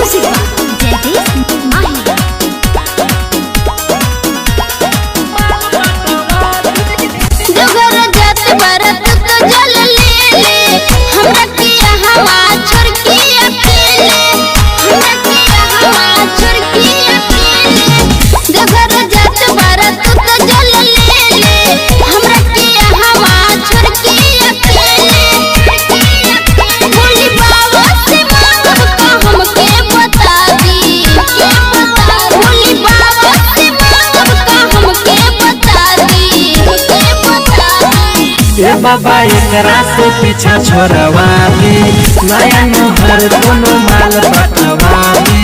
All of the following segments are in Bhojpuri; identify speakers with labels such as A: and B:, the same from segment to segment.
A: म्यूजिक जयदीप माही।
B: डगर जात बरत तो जल ले ले हमरा किया हवा छोड़ के अकेले हमरा किया हवा छोड़ के अकेले डगर जात बरत तो जल ले ले हमरा किया हवा छोड़ के अकेले बोली बाबा से मांगब का हमके बता दी बोली बाबा से मांगब का हमके बता दी
C: ए बाबा एकरा से पीछा छोड़वा दी नया नहर कोनो माल पटवा दी।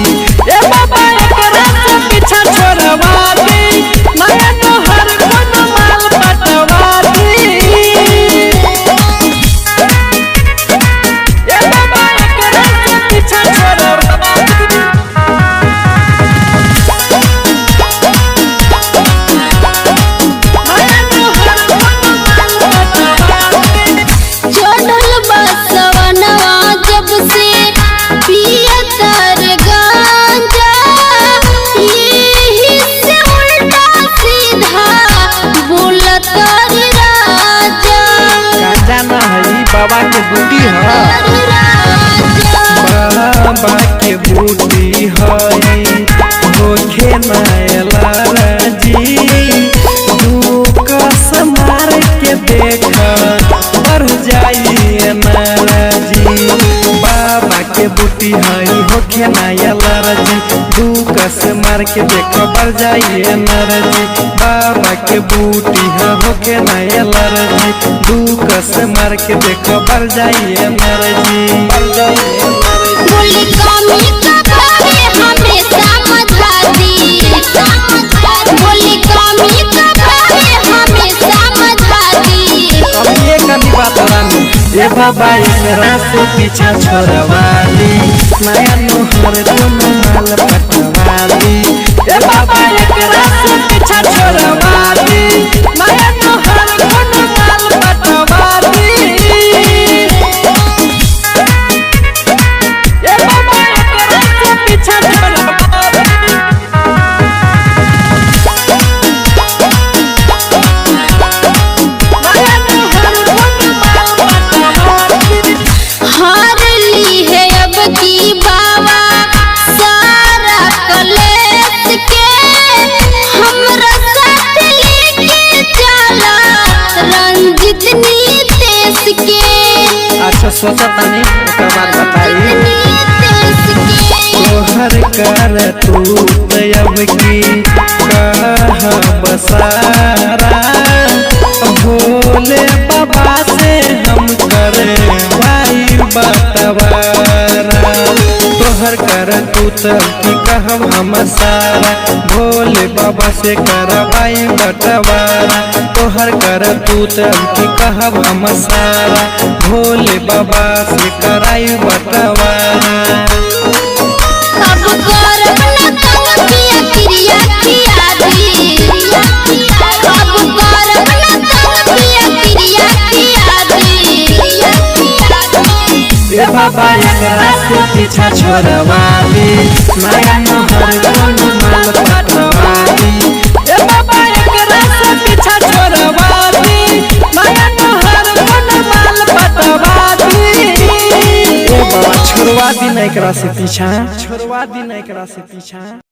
C: ए बाबा एकरा से पीछा छोड़वा दी नया नहर कोनो माल पटवा दी। ए बाबा एकरा से पीछा छोड़वा दी
B: चढ़ल बसवनवा जब से पिया तर गांजा यही से उल्टा सीधा बोलत राजा
C: गांजा न हई बाबा के बूटी ह बाबा के बूटी हई होखे न एलर्जी तू कस मार के देख मर जाई एनर्जी। बाबा के बूटी हई होखे न एलर्जी तू कस मार के देख मर जाई एनर्जी। बाबा के बूटी होखे न एलर्जी तू कस मार के देख मर जाई एनर्जी।
B: बोली कमी कबावे हमें समझा दी बोली कमी कबावे हमें समझा दी
C: अब ये कभी बात रानी ए बाबा एकरा से पीछा छोड़वा दी नया नहर कोनो माल पटवा दी। ए बाबा एकरा से पीछा छोड़वा दी नया नहर कोनो माल पटवा दी। ए बाबा एकरा से पीछा छोड़वा दी नया नहर कोनो माल पटवा दी।
B: हार ली है अब की बाबा सारा कलेस के हमरा साथ लेके चला रंजित नीतेश के
C: अच्छा सोचा तनी ओकर बाद बताई
B: नीतेश के
C: तोहर कर तू अब की कह बसारा भोले बाबा से हम करे वाई बटवारा। तोहर कर तू तब की कहब हम सारा भोले बाबा से करवाई बटवारा। तोहर कर तू तब की कहब हम सारा भोले बाबा से कराई बटवारा।
B: अब करब न तंग पिया क्रिया किया दी अब करब न तंग पिया क्रिया किया दी
C: ए बाबा एकरा से पीछा छोड़वा दी नया नहर कोनो माल पटवा दी। ए बाबा एकरा से पीछा छोड़वा दी नया नहर कोनो माल पटवा दी। ए बाबा छोड़वा दी ना एकरा से पीछा छोड़वा दी ना एकरा से पीछा।